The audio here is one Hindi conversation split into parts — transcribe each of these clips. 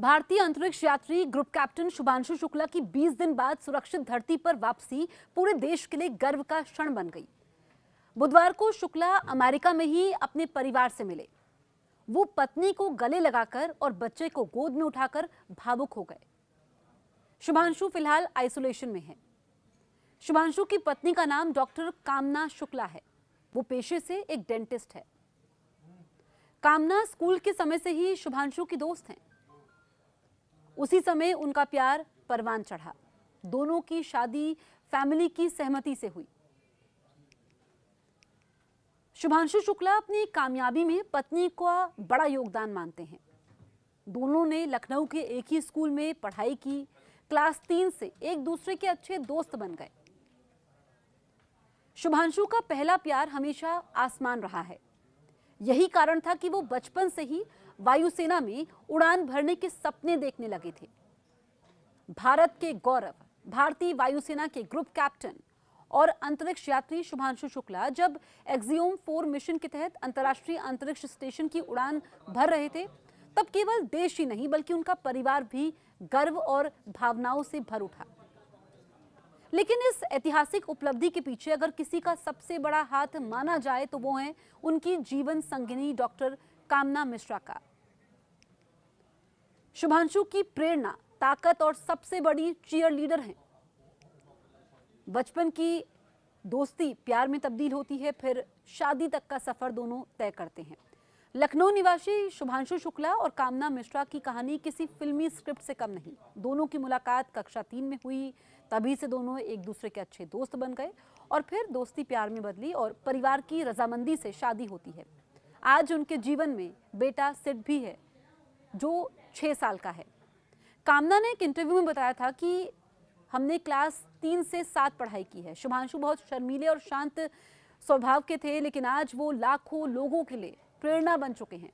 भारतीय अंतरिक्ष यात्री ग्रुप कैप्टन शुभांशु शुक्ला की 20 दिन बाद सुरक्षित धरती पर वापसी पूरे देश के लिए गर्व का क्षण बन गई। बुधवार को शुक्ला अमेरिका में ही अपने परिवार से मिले। वो पत्नी को गले लगाकर और बच्चे को गोद में उठाकर भावुक हो गए। शुभांशु फिलहाल आइसोलेशन में है। शुभांशु की पत्नी का नाम डॉक्टर कामना शुक्ला है। वो पेशे से एक डेंटिस्ट है। कामना स्कूल के समय से ही शुभांशु की दोस्त हैं। उसी समय उनका प्यार परवान चढ़ा। दोनों की शादी फैमिली की सहमति से हुई। शुभांशु शुक्ला अपनी कामयाबी में पत्नी का बड़ा योगदान मानते हैं। दोनों ने लखनऊ के एक ही स्कूल में पढ़ाई की। क्लास 3 से एक दूसरे के अच्छे दोस्त बन गए। शुभांशु का पहला प्यार हमेशा आसमान रहा है। यही कारण था कि वो बचपन से ही वायुसेना में उड़ान भरने के सपने देखने लगे थे। भारत के गौरव, भारतीय वायुसेना के ग्रुप कैप्टन और अंतरिक्ष यात्री शुभांशु शुक्ला जब एक्सियोम 4 मिशन के तहत अंतर्राष्ट्रीय अंतरिक्ष स्टेशन की उड़ान भर रहे थे, तब केवल देश ही नहीं बल्कि उनका परिवार भी गर्व और भावनाओं से भर उठा। लेकिन इस ऐतिहासिक उपलब्धि के पीछे अगर किसी का सबसे बड़ा हाथ माना जाए तो वो है उनकी जीवन संगिनी डॉक्टर कामना मिश्रा का। शुभांशु की प्रेरणा, ताकत और सबसे बड़ी चीयर लीडर हैं। बचपन की दोस्ती प्यार में तब्दील होती है, फिर शादी तक का सफर दोनों तय करते हैं। लखनऊ निवासी शुभांशु शुक्ला और कामना मिश्रा की कहानी किसी फिल्मी स्क्रिप्ट से कम नहीं। दोनों की मुलाकात कक्षा 3 में हुई। तभी से दोनों एक दूसरे के अच्छे दोस्त बन गए और फिर दोस्ती प्यार में बदली और परिवार की रजामंदी से शादी होती है। आज उनके जीवन में बेटा सिड भी है जो 6 साल का है। कामना ने एक इंटरव्यू में बताया था कि हमने क्लास 3 से 7 पढ़ाई की है। शुभांशु बहुत शर्मीले और शांत स्वभाव के थे, लेकिन आज वो लाखों लोगों के लिए प्रेरणा बन चुके हैं।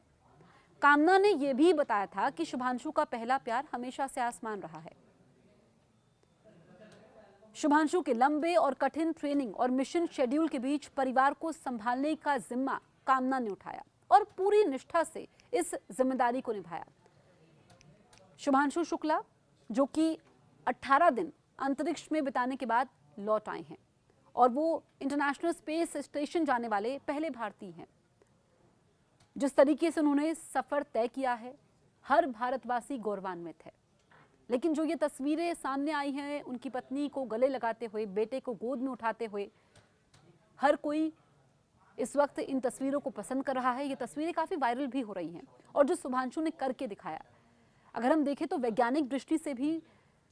कामना ने यह भी बताया था कि शुभांशु का पहला प्यार हमेशा से आसमान रहा है। शुभांशु के लंबे और कठिन ट्रेनिंग और मिशन शेड्यूल के बीच परिवार को संभालने का जिम्मा कामना ने उठाया और पूरी निष्ठा से इस जिम्मेदारी को निभाया। शुभांशु शुक्ला जो कि 18 दिन अंतरिक्ष में बिताने के बाद लौट आए हैं और वो इंटरनेशनल स्पेस स्टेशन जाने वाले पहले भारतीय हैं। जिस तरीके से उन्होंने सफर तय किया है, हर भारतवासी गौरवान्वित है। लेकिन जो ये तस्वीरें सामने आई हैं, उनकी पत्नी को गले लगाते हुए, बेटे को गोद में उठाते हुए, हर कोई इस वक्त इन तस्वीरों को पसंद कर रहा है। ये तस्वीरें काफ़ी वायरल भी हो रही हैं और जो शुभांशु ने करके दिखाया, अगर हम देखें तो वैज्ञानिक दृष्टि से भी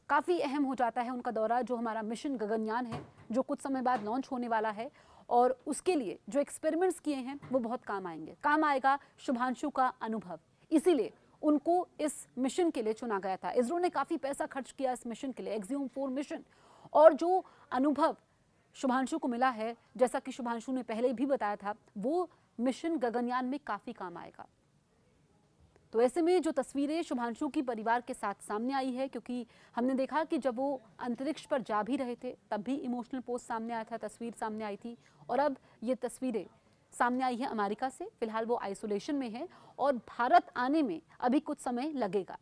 काफ़ी अहम हो जाता है उनका दौरा। जो हमारा मिशन गगनयान है, जो कुछ समय बाद लॉन्च होने वाला है, और उसके लिए जो एक्सपेरिमेंट्स किए हैं वो बहुत काम आएंगे। काम आएगा शुभांशु का अनुभव। इसीलिए उनको इस मिशन के लिए चुना गया था। इसरो ने काफ़ी पैसा खर्च किया इस मिशन के लिए, एक्सियोम 4 मिशन, और जो अनुभव शुभांशु को मिला है, जैसा कि शुभांशु ने पहले भी बताया था, वो मिशन गगनयान में काफ़ी काम आएगा। तो ऐसे में जो तस्वीरें शुभांशु की परिवार के साथ सामने आई है, क्योंकि हमने देखा कि जब वो अंतरिक्ष पर जा भी रहे थे तब भी इमोशनल पोस्ट सामने आया था, तस्वीर सामने आई थी, और अब ये तस्वीरें सामने आई है अमेरिका से। फिलहाल वो आइसोलेशन में है और भारत आने में अभी कुछ समय लगेगा।